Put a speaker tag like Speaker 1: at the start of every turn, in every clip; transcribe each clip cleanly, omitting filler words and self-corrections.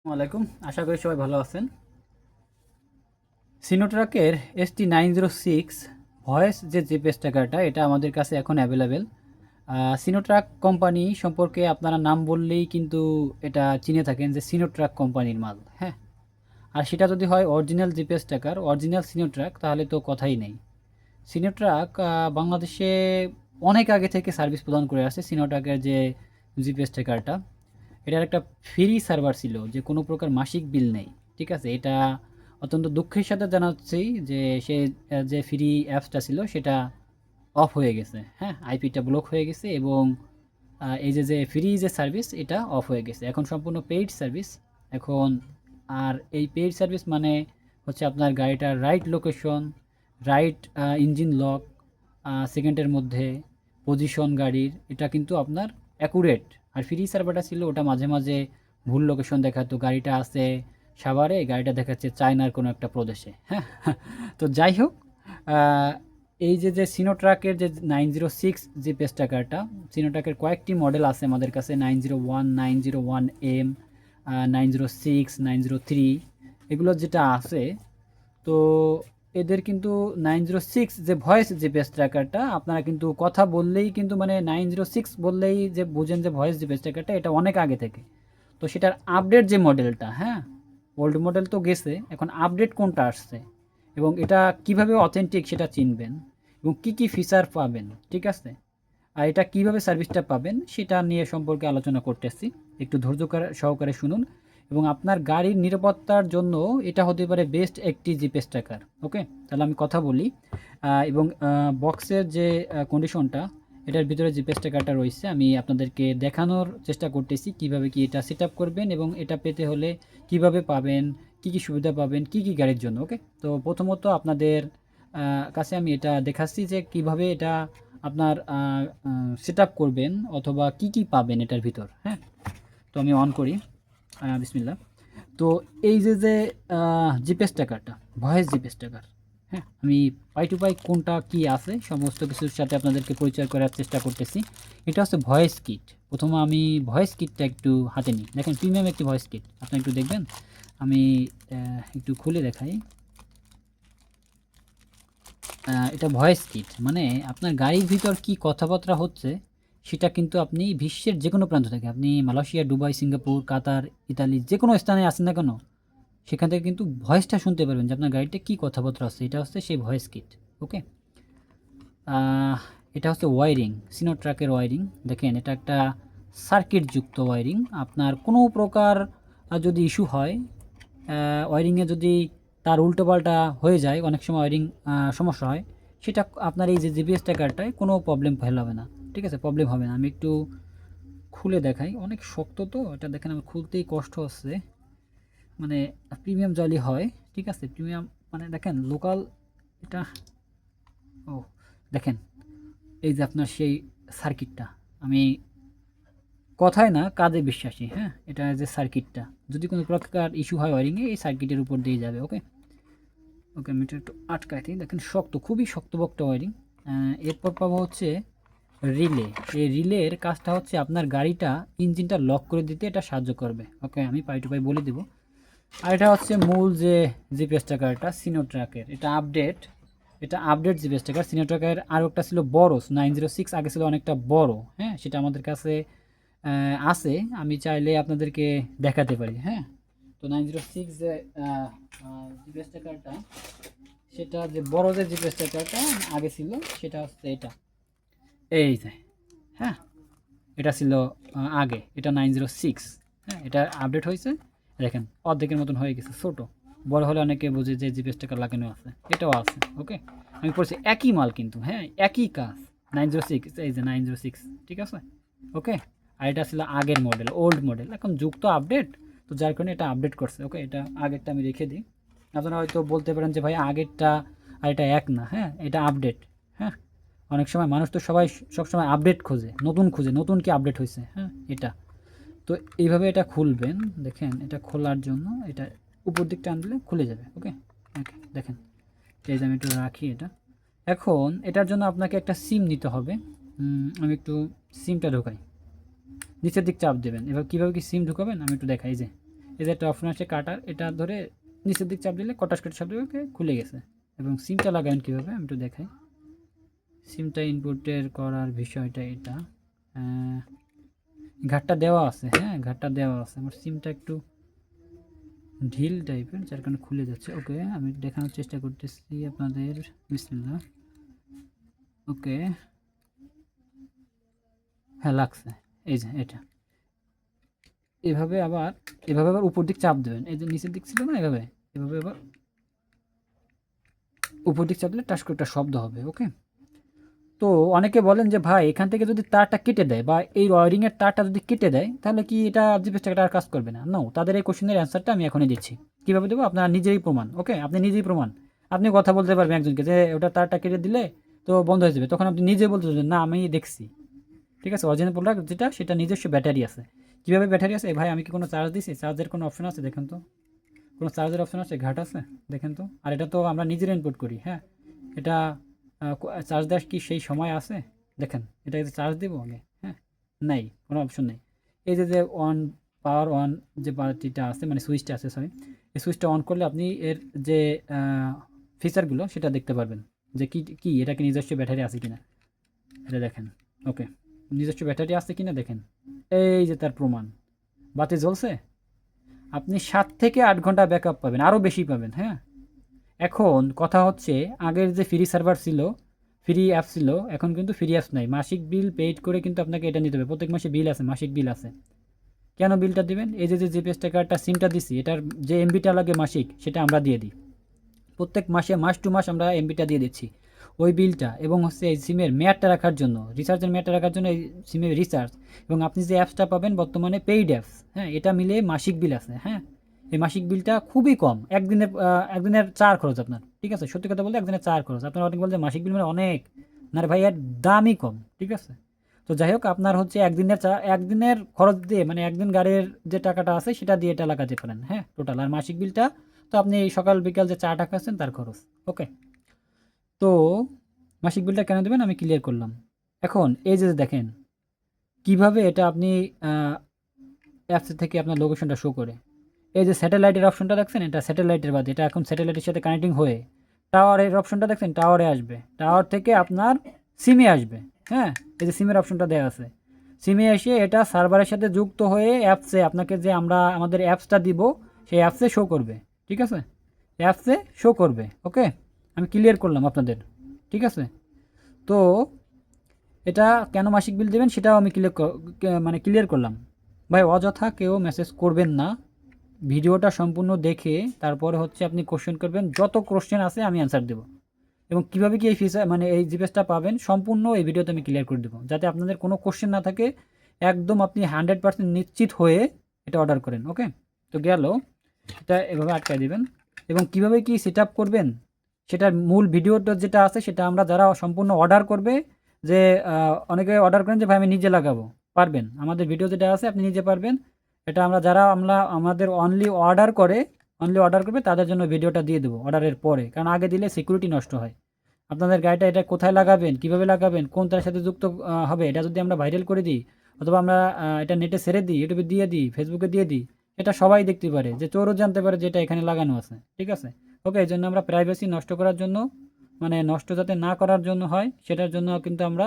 Speaker 1: ওয়ালাইকুম, আশা করি সবাই ভালো আছেন। সিনোট্রাকের ST906 ভয়েস যে জিপিএস ট্র্যাকারটা এটা আমাদের কাছে এখন অ্যাভেলেবেল। সিনোট্রাক কোম্পানি সম্পর্কে আপনারা নাম বললেই কিন্তু এটা চিনে থাকেন যে সিনোট্রাক কোম্পানির মাল, হ্যাঁ। আর সেটা যদি হয় অরিজিনাল জিপিএস ট্র্যাকার, অরিজিনাল সিনোট্রাক, তাহলে তো কথাই নেই। সিনোট্রাক বাংলাদেশে অনেক আগে থেকে সার্ভিস প্রদান করে আসছে। সিনোট্রাকের যে জিপিএস ট্র্যাকারটা, এটার একটা ফ্রি সার্ভার ছিল, যে কোনো প্রকার মাসিক বিল নেই। ঠিক আছে, এটা অত্যন্ত দুঃখের সাথে জানাচ্ছি যে সে যে ফ্রি অ্যাপসটা ছিল সেটা অফ হয়ে গেছে, হ্যাঁ। আইপিটা ব্লক হয়ে গেছে এবং এই যে ফ্রি যে সার্ভিস এটা অফ হয়ে গেছে, এখন সম্পূর্ণ পেইড সার্ভিস এখন। আর এই পেইড সার্ভিস মানে হচ্ছে আপনার গাড়িটার right location, right engine lock, সেকেন্ডের মধ্যে পজিশন গাড়ির, এটা কিন্তু আপনার অ্যাকুরেট। আর ফ্রি সার্ভারটা ছিল ওটা মাঝে মাঝে ভুল লোকেশন দেখাতো, গাড়িটা আছে সাভারে, গাড়িটা দেখাচ্ছে চায়নার কোনো একটা প্রদেশে, হ্যাঁ। তো যাই হোক, আহ, এই যে সিনোট্রাকের যে 906 জিপিএস ট্র্যাকারটা, সিনোট্রাকের কয়েকটি মডেল আছে আমাদের কাছে, 901, 901M, 906, 903, এগুলো যেটা আছে। তো এদের কিন্তু 906 যে ভয়েস জিপিএস ট্র্যাকারটা, আপনারা কিন্তু কথা বললেই কিন্তু মানে 906 বললেই যে বুঝেন যে ভয়েস জিপিএস ট্র্যাকারটা এটা অনেক আগে থেকে। তো সেটার আপডেট যে মডেলটা, হ্যাঁ, ওল্ড মডেল তো গেছে, এখন আপডেট কোনটা আসছে এবং এটা কিভাবে অথেন্টিক সেটা চিনবেন এবং কি কি ফিচার পাবেন, ঠিক আছে। আর এটা কিভাবে সার্ভিসটা পাবেন সেটা নিয়ে সম্পর্কে আলোচনা করতেছি। একটু ধৈর্য সহকারে শুনুন এবং আপনার গাড়ির নিরাপত্তার জন্য এটা হতে পারে বেস্ট একটি জিপিএস ট্র্যাকার। ওকে, তাহলে আমি কথা বলি। এবং বক্সের যে কন্ডিশনটা, এটার ভিতরে জিপিএস ট্র্যাকারটা রয়েছে, আমি আপনাদেরকে দেখানোর চেষ্টা করতেছি কিভাবে কি এটা সেট করবেন এবং এটা পেতে হলে কিভাবে পাবেন, কি কি সুবিধা পাবেন, কি কি গাড়ির জন্য। ওকে, তো প্রথমত আপনাদের কাছে আমি এটা দেখাচ্ছি যে কিভাবে এটা আপনার সেট করবেন অথবা কি কি পাবেন এটার ভিতর, হ্যাঁ। তো আমি অন করি, বিসমিল্লাহ। তো এই যে জিপিএস ট্র্যাকারটা, ভয়েস জিপিএস ট্র্যাকার, হ্যাঁ, আমি পাই টু পাই কোনটা কি আছে সমস্ত কিছুর সাথে আপনাদেরকে পরিচয় করার চেষ্টা করতেছি। এটা হচ্ছে ভয়েস কিট। প্রথমে আমি ভয়েস কিটটা একটু হাতে নিই, দেখেন প্রিমিয়াম একটি ভয়েস কিট, আপনি একটু দেখবেন। আমি একটু খুলে দেখাই। এটা ভয়েস কিট মানে আপনার গাড়ির ভিতর কি কথাবার্তা হচ্ছে সেটা কিন্তু আপনি বিশ্বের যে কোনো প্রান্ত থেকে, আপনি মালয়েশিয়া, দুবাই, সিঙ্গাপুর, কাতার, ইতালি, যে কোনো স্থানে আসেন না কেন, সেখান থেকে কিন্তু ভয়েসটা শুনতে পারবেন যে আপনার গাড়িতে কী কথাবার্তা আছে। এটা হচ্ছে সেই ভয়েস কিট। ওকে, এটা হচ্ছে ওয়ারিং, সিনো ট্রাকের ওয়ারিং। দেখেন এটা একটা সার্কিটযুক্ত ওয়ারিং। আপনার কোনো প্রকার যদি ইস্যু হয়, ওয়ারিংয়ে যদি তার উল্টোপাল্টা হয়ে যায়, অনেক সময় ওয়ারিং সমস্যা হয়, সেটা আপনার এই যে জিপিএস ট্র্যাকারটায় কোনো প্রবলেম ফেল হবে না, ঠিক আছে, প্রবলেম হবে না। আমি একটু খুলে দেখাই, অনেক শক্ত তো এটা, দেখেন আমার খুলতেই কষ্ট হচ্ছে। মানে প্রিমিয়াম জলি হয়, ঠিক আছে, প্রিমিয়াম মানে দেখেন লোকাল এটা। ও দেখেন, এই যে আপনার সেই সার্কিটটা, আমি কথায় না কাজে বিশ্বাসী, হ্যাঁ। এটা যে সার্কিটটা, যদি কোনো প্রকার ইস্যু হয় ওয়ারিংয়ে, এই সার্কিটের উপর দিয়ে যাবে। ওকে, ওকে, আমি এটা একটু আটকাই দিই। দেখেন শক্ত, খুবই শক্তপোক্ত ওয়ারিং। এরপর পাবো হচ্ছে রিলে। এই রিলের কাজটা হচ্ছে আপনার গাড়িটা ইঞ্জিনটা লক করে দিতে এটা সাহায্য করবে। ওকে, আমি পাই টু পাই বলে দেবো। আর এটা হচ্ছে মূল যে জিপিএস ট্র্যাকারটা সিনো ট্র্যাকের, এটা আপডেট, এটা আপডেট জিপিএস ট্র্যাকার। সিনো ট্র্যাকের আরও একটা ছিল বড়, 906 আগে ছিল অনেকটা বড়, হ্যাঁ, সেটা আমাদের কাছে আছে, আমি চাইলে আপনাদেরকে দেখাতে পারি, হ্যাঁ। তো 906 যে জিপিএস ট্র্যাকারটা, সেটা যে বড় যে জিপিএস ট্র্যাকারটা আগে ছিল, সেটা হচ্ছে এটা, এই যে, হ্যাঁ, এটা ছিল আগে, এটা 906, হ্যাঁ। এটা আপডেট হয়েছে, দেখেন অর্ধেকের মতন হয়ে গেছে, ছোট। বড় হলে অনেকে বুঝে যে জিপিএস টাকা লাগানো আছে, এটাও আছে। ওকে, আমি পড়ছি একই মাল কিন্তু, হ্যাঁ, একই কাজ। 906, এই যে 906, ঠিক আছে। ওকে, আর এটা ছিল আগের মডেল, ওল্ড মডেল, এখন যুগ তো আপডেট, তো যার কারণে এটা আপডেট করছে। ওকে, এটা আগেরটা আমি রেখে দিই। আপনারা হয়তো বলতে পারেন যে ভাই আগেরটা আর এটা এক না, হ্যাঁ, এটা আপডেট, হ্যাঁ। অনেক সময় মানুষ তো সবাই সবসময় আপডেট খোঁজে, নতুন খোঁজে, নতুন কি আপডেট হয়েছে, হ্যাঁ, এটা। তো এইভাবে এটা খুলবেন, দেখেন এটা খোলার জন্য এটা উপর দিকটা আনলে খুলে যাবে। ওকে, ওকে, দেখেন এই যে আমি একটু রাখি এটা। এখন এটার জন্য আপনাকে একটা সিম নিতে হবে। আমি একটু সিমটা ঢোকাই, নিচের দিক চাপ দেবেন। এবার কীভাবে কি সিম ঢুকাবেন আমি একটু দেখাই। যে এই যে একটা অপশন আছে কাটার, এটা ধরে নিচের দিক চাপ দিলে কটাস করে চাপ দিলে খুলে গেছে। এবং সিমটা লাগাবেন কীভাবে আমি একটু দেখাই। সিমটা ইনপুটের করার বিষয়টা এটা, ঘাটটা দেওয়া আছে, হ্যাঁ ঘাটটা দেওয়া আছে। আমার সিমটা একটু ঢিল টাইপের যার কারণে খুলে যাচ্ছে। ওকে, আমি দেখানোর চেষ্টা করতেছি আপনাদের। বিসমিল্লাহ। ওকে, হ্যাঁ লাগছে। এই যে এটা এভাবে আবার উপর দিক চাপ দেবেন। এই যে নিচের দিক ছিল না, এভাবে আবার উপর দিক চাপ দিলে টাস করে একটা শব্দ হবে। ওকে, তো অনেকে বলেন যে ভাই এখান থেকে যদি তারটা কেটে দেয় বা এই ওয়ারিংয়ের তারটা যদি কেটে দেয় তাহলে কি এটা জিপিএস ট্র্যাকারটা আর কাজ করবে না? নো, তাদের এই কোশ্চেনের অ্যান্সারটা আমি এখনই দিচ্ছি। কীভাবে দেবো? আপনারা নিজেই প্রমাণ। ওকে, আপনি নিজেই প্রমাণ। আপনি কথা বলতে পারবেন একজনকে যে ওটা তারটা কেটে দিলে তো বন্ধ হয়ে যাবে, তখন আপনি নিজে বলতে পারবেন না আমি দেখছি। ঠিক আছে, অরিজিনাল প্রোডাক্ট যেটা সেটা নিজস্ব ব্যাটারি আছে। কীভাবে ব্যাটারি আছে? ভাই আমি কি কোনো চার্জ দিছি? চার্জের কোনো অপশন আছে দেখেন তো? কোনো চার্জের অপশন আছে? ঘাট আছে দেখেন তো? আর এটা তো আমরা নিজেরা ইনপুট করি। হ্যাঁ, এটা চার্জ দেওয়ার কি সেই সময় আছে? দেখেন, এটা চার্জ দেবো আগে? হ্যাঁ, নাই, কোনো অপশন নেই। এই যে অন, পাওয়ার অন যে বাতিটা আছে, মানে সুইচটা আছে, সরি, এই সুইচটা অন করলে আপনি এর যে ফিচারগুলো সেটা দেখতে পারবেন যে কি এটা কি নিজস্ব ব্যাটারি আছে কিনা। এটা দেখেন। ওকে, নিজস্ব ব্যাটারি আছে কিনা দেখেন। এই যে তার প্রমাণ, বাতি জ্বলছে। আপনি 7 থেকে 8 ঘন্টা ব্যাকআপ পাবেন, আরও বেশি পাবেন। হ্যাঁ, এখন কথা হচ্ছে আগের যে ফ্রি সার্ভার ছিল, ফ্রি অ্যাপ ছিল, এখন কিন্তু ফ্রি অ্যাপস নাই। মাসিক বিল পেইড করে কিন্তু আপনাকে এটা নিতে হবে। প্রত্যেক মাসে বিল আছে, মাসিক বিল আছে। কেন বিলটা দিবেন? এই যে জিপিএস ট্র্যাকারটা সিমটা দিছি, এটার যে এমবিটা লাগে মাসিক, সেটা আমরা দিয়ে দিই। প্রত্যেক মাসে মাস টু মাস আমরা এমবিটা দিয়ে দিচ্ছি ওই বিলটা। এবং হচ্ছে এই সিমের মেয়াদটা রাখার জন্য, রিচার্জের মেয়াদটা রাখার জন্য এই সিমের রিচার্জ, এবং আপনি যে অ্যাপসটা পাবেন বর্তমানে পেইড অ্যাপস, হ্যাঁ এটা মিলে মাসিক বিল আছে। হ্যাঁ, এই মাসিক বিলটা খুবই কম, একদিনের 4 খরচ আপনার। ঠিক আছে, সত্যি কথা বলতে একদিনের 4 খরচ। আপনার অনেক বলতে মাসিক বিল মানে অনেক, না রে ভাই এর দামই কম। ঠিক আছে, তো যাই হোক আপনার হচ্ছে একদিনের খরচ দিয়ে, মানে একদিন গাড়ির যে টাকাটা আছে সেটা দিয়ে এটা লাগাতে পারেন। হ্যাঁ, টোটাল। আর মাসিক বিলটা তো আপনি সকাল বিকাল যে চাটা খাচ্ছেন তার খরচ। ওকে, তো মাসিক বিলটা কেন দেবেন আমি ক্লিয়ার করলাম। এখন এই যে দেখেন কিভাবে এটা আপনি অ্যাপস থেকে আপনার লোকেশনটা শো করে। এই যে স্যাটেলাইটের অপশনটা দেখছেন, এটা স্যাটেলাইটের বাদে, এটা এখন স্যাটেলাইটের সাথে কানেক্টিং হয়ে টাওয়ারের অপশনটা দেখছেন, টাওয়ারে আসবে, টাওয়ার থেকে আপনার সিমে আসবে। হ্যাঁ, এই যে সিমের অপশনটা দেওয়া আছে, সিমে এসে এটা সার্ভারের সাথে যুক্ত হয়ে অ্যাপসে আপনাকে যে আমরা আমাদের অ্যাপসটা দিব সেই অ্যাপসে শো করবে। ঠিক আছে, অ্যাপসে শো করবে। ওকে, আমি ক্লিয়ার করলাম আপনাদের। ঠিক আছে, তো এটা কেন মাসিক বিল দেবেন সেটাও আমি ক্লিয়ার করলাম। ভাই অযথা কেউ মেসেজ করবেন না, ভিডিওটা সম্পূর্ণ দেখে তারপরে হচ্ছে আপনি কোশ্চেন করবেন। যত কোশ্চেন আছে আমি অ্যান্সার দেবো, এবং কীভাবে কি এই ফিচার মানে এই জিপিএসটা পাবেন সম্পূর্ণ এই ভিডিওতে আমি ক্লিয়ার করে দেবো, যাতে আপনাদের কোনো কোশ্চেন না থাকে। একদম আপনি 100% নিশ্চিত হয়ে এটা অর্ডার করেন। ওকে, তো গেল, এটা এভাবে আটকায় দেবেন। এবং কিভাবে কি সেট আপ করবেন সেটার মূল ভিডিওটা যেটা আছে সেটা আমরা যারা সম্পূর্ণ অর্ডার করবে, যে অনেকে অর্ডার করেন যে ভাই আমি নিজে লাগাবো, পারবেন। আমাদের ভিডিও যেটা আছে আপনি নিজে পারবেন। এটা আমরা আমাদের অনলি অর্ডার করবে তাদের জন্য ভিডিওটা দিয়ে দেবো অর্ডারের পরে, কারণ আগে দিলে সিকিউরিটি নষ্ট হয়। আপনাদের গাড়িটা এটা কোথায় লাগাবেন, কিভাবে লাগাবেন, কোন তার সাথে যুক্ত হবে, এটা যদি আমরা ভাইরাল করে দিই অথবা আমরা এটা নেটে ছেড়ে দিই, ইউটিউবে দিয়ে দিই, ফেসবুকে দিয়ে দিই, এটা সবাই দেখতে পারে, যে চোরও জানতে পারে যে এটা এখানে লাগানো আছে। ঠিক আছে, ওকে, এই জন্য আমরা প্রাইভেসি নষ্ট করার জন্য, মানে নষ্ট যাতে না করার জন্য হয় সেটার জন্য কিন্তু আমরা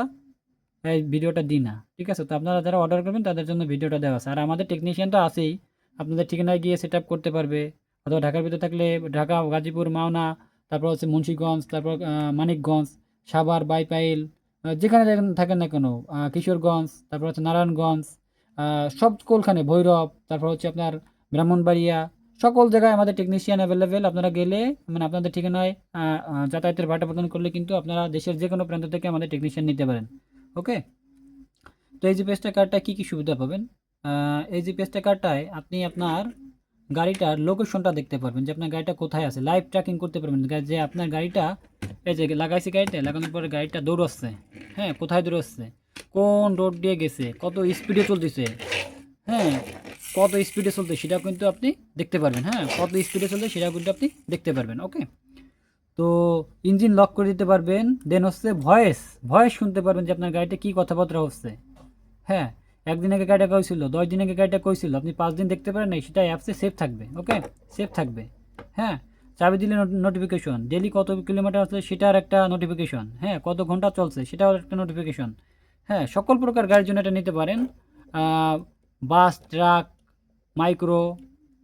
Speaker 1: এই ভিডিওটা দিই না। ঠিক আছে, তো আপনারা যারা অর্ডার করবেন তাদের জন্য ভিডিওটা দেওয়া আছে। আর আমাদের টেকনিশিয়ান তো আছেই, আপনাদের ঠিকানায় গিয়ে সেট আপ করতে পারবে। অথবা ঢাকার ভিতরে থাকলে ঢাকা, গাজীপুর, মাওনা, তারপর হচ্ছে মুন্সিগঞ্জ, তারপর মানিকগঞ্জ, সাভার, বাইপাইল, যেখানে থাকেন না কেন, কিশোরগঞ্জ, তারপর হচ্ছে নারায়ণগঞ্জ, সব কোলখানে, ভৈরব, তারপর হচ্ছে আপনার ব্রাহ্মণবাড়িয়া, সকল জায়গায় আমাদের টেকনিশিয়ান অ্যাভেলেবেল। আপনারা গেলে মানে আপনাদের ঠিকানায় যাতায়াতের ভাড়া প্রদান করলে কিন্তু আপনারা দেশের যে কোনো প্রান্ত থেকে আমাদের টেকনিশিয়ান নিতে পারেন। ওকে, তো এই জিপিএস ট্র্যাকারটা কী কী সুবিধা পাবেন? এই জিপিএস ট্র্যাকারটায় আপনি আপনার গাড়িটার লোকেশনটা দেখতে পারবেন, যে আপনার গাড়িটা কোথায় আছে, লাইভ ট্র্যাকিং করতে পারবেন যে আপনার গাড়িটা এই যে লাগাইছে, গাড়িটা লাগানোর পরে গাড়িটা দৌড়াচ্ছে, হ্যাঁ কোথায় দৌড়াচ্ছে, কোন রোড দিয়ে গেছে, কত স্পিডে চলতেছে, হ্যাঁ কত স্পিডে চলতে সেটাও কিন্তু আপনি দেখতে পারবেন। হ্যাঁ, কত স্পিডে চলতে সেটাও কিন্তু আপনি দেখতে পারবেন। ওকে, তো ইঞ্জিন লক করে দিতে পারবেন। দেন হচ্ছে ভয়েস শুনতে পারবেন যে আপনার গাড়িতে কী কথাবার্তা হচ্ছে। হ্যাঁ, একদিন আগে গাড়িটা কইছিল, 10 দিন আগে গাড়িটা কইছিল, আপনি 5 দিন দেখতে পারেন নাই, সেটা অ্যাপসে সেভ থাকবে। ওকে, সেভ থাকবে। হ্যাঁ, চাবি দিলে নোটিফিকেশন, ডেইলি কত কিলোমিটার আছে সেটার একটা নোটিফিকেশন, হ্যাঁ, কত ঘন্টা চলছে সেটাও একটা নোটিফিকেশন। হ্যাঁ, সকল প্রকার গাড়ির জন্য এটা নিতে পারেন। বাস, ট্রাক, মাইক্রো,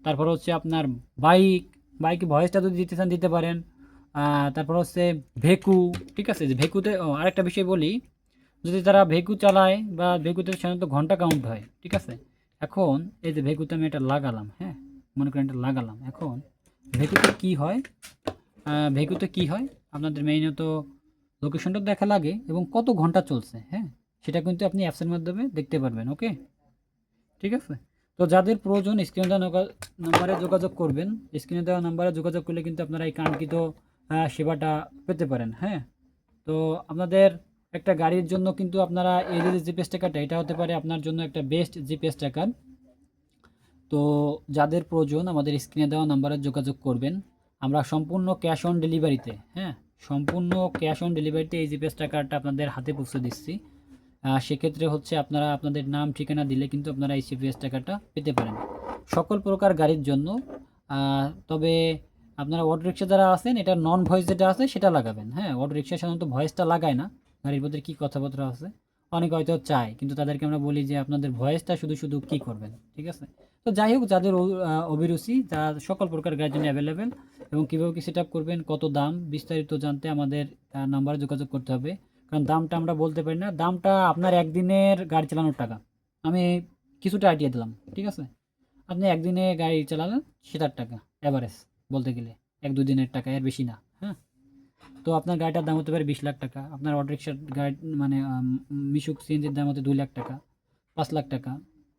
Speaker 1: তারপর হচ্ছে আপনার বাইক, বাইকে ভয়েসটা যদি দিতে চান দিতে পারেন। তারপর হচ্ছে ভেকু, ঠিক আছে? যে ভেকুতে আরেকটা বিষয় বলি, যদি তারা ভেকু চালায় বা ভেকুতে সাধারণত ঘন্টা কাউন্ট হয়, ঠিক আছে? এখন এই যে ভেকুতে আমি এটা লাগালাম, হ্যাঁ, মনে করেন এটা লাগালাম। এখন ভেকুতে কি হয়, ভেকুতে কি হয়, আপনাদের মেইনত লোকেশনটা দেখা লাগে এবং কত ঘন্টা চলছে, হ্যাঁ, সেটা কিন্তু আপনি অ্যাপসের মাধ্যমে দেখতে পারবেন। ওকে, ঠিক আছে? তো যাদের প্রয়োজন স্ক্রিনে দেওয়া নাম্বারে যোগাযোগ করবেন। স্ক্রিনে দেওয়া নাম্বারে যোগাযোগ করলে কিন্তু আপনারা এই কাঙ্ক্ষিত সেবাটা পেতে পারেন। হ্যাঁ, তো আপনাদের একটা গাড়ির জন্য কিন্তু আপনারা এই যে জিপিএস ট্র্যাকারটা, এটা হতে পারে আপনার জন্য একটা বেস্ট জিপিএস ট্র্যাকার। তো যাদের প্রয়োজন আমাদের স্ক্রিনে দেওয়া নাম্বারে যোগাযোগ করবেন। আমরা সম্পূর্ণ ক্যাশ অন ডেলিভারিতে, হ্যাঁ, সম্পূর্ণ ক্যাশ অন ডেলিভারিতে এই জিপিএস ট্র্যাকারটা আপনাদের হাতে পৌঁছে দিচ্ছি। সেক্ষেত্রে হচ্ছে আপনারা আপনাদের নাম ঠিকানা দিলে কিন্তু আপনারা এই জিপিএস ট্র্যাকারটা পেতে পারেন সকল প্রকার গাড়ির জন্য। তবে আপনারা অটো রিক্সা যারা আছেন, এটা নন ভয়েস যেটা আছে সেটা লাগাবেন। হ্যাঁ, অটো রিক্সা সাধারণত ভয়েসটা লাগায় না, গাড়ির মধ্যে কী কথাবার্তা আছে অনেকে হয়তো চায়, কিন্তু তাদেরকে আমরা বলি যে আপনাদের ভয়েসটা শুধু শুধু কী করবেন, ঠিক আছে? তো যাই হোক, যাদের অভিরুচি, যা সকল প্রকার গাড়ির জন্য অ্যাভেলেবেল, এবং কীভাবে কী সেট আপ করবেন, কত দাম, বিস্তারিত জানতে আমাদের নাম্বারে যোগাযোগ করতে হবে। কারণ দামটা আমরা বলতে পারি না, দামটা আপনার একদিনের গাড়ি চালানোর টাকা। আমি কিছুটা আইডিয়া দিলাম, ঠিক আছে? আপনি একদিনে গাড়ি চালালেন সেটার টাকা অ্যাভারেজ বলতে গেলে, 1-2 দিনের টাকা, এর বেশি না। হ্যাঁ, তো আপনার গাড়িটার দাম হতে পারে 20 লাখ টাকা, আপনার অটো রিক্সার গাড়ি মানে মিশুক সিএনজির দাম হতে 2 লাখ টাকা, 5 লাখ টাকা,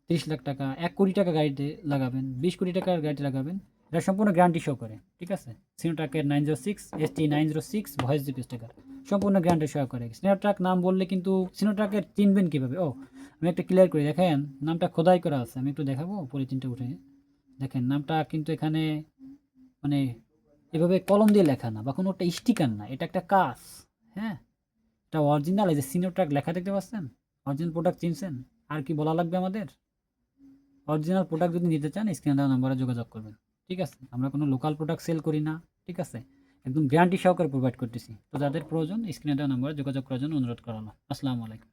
Speaker 1: 30 লাখ টাকা, 1 কোটি টাকা গাড়িতে লাগাবেন, 20 কোটি টাকার গাড়িতে লাগাবেন। এটা সম্পূর্ণ গ্যারান্টি শো করে, ঠিক আছে? সিনোট্রাকের 906 ST 906 ভয়েস জিপিএস টাকার সম্পূর্ণ গ্যারান্টি শো করে। সিনোট্রাক নাম বললে কিন্তু সিনোট্রাকের চিনবেন কীভাবে? আমি একটা ক্লিয়ার করি, দেখেন নামটা খোদাই করা আছে, আমি একটু দেখাবো পলিথিনটা উঠে। দেখেন নামটা কিন্তু এখানে মানে এভাবে কলম দিয়ে লেখা না বা কোনো একটা স্টিকার না, এটা একটা কাজ। হ্যাঁ, এটা অরিজিনাল, এই যে সিনোট্রাক লেখা দেখতে পাচ্ছেন, অরিজিনাল প্রোডাক্ট চিনছেন, আর কি বলা লাগবে আমাদের? অরিজিনাল প্রোডাক্ট যদি নিতে চান স্ক্রিনে দেওয়া নাম্বারে যোগাযোগ করবেন, ঠিক আছে? আমরা কোনো লোকাল প্রোডাক্ট সেল করি না, ঠিক আছে? একদম গ্যারান্টি সহকারে প্রোভাইড করতেছি। তো যাদের প্রয়োজন স্ক্রিনে দেওয়া নাম্বারে যোগাযোগ করার জন্য অনুরোধ করা হলো। আসসালামু আলাইকুম।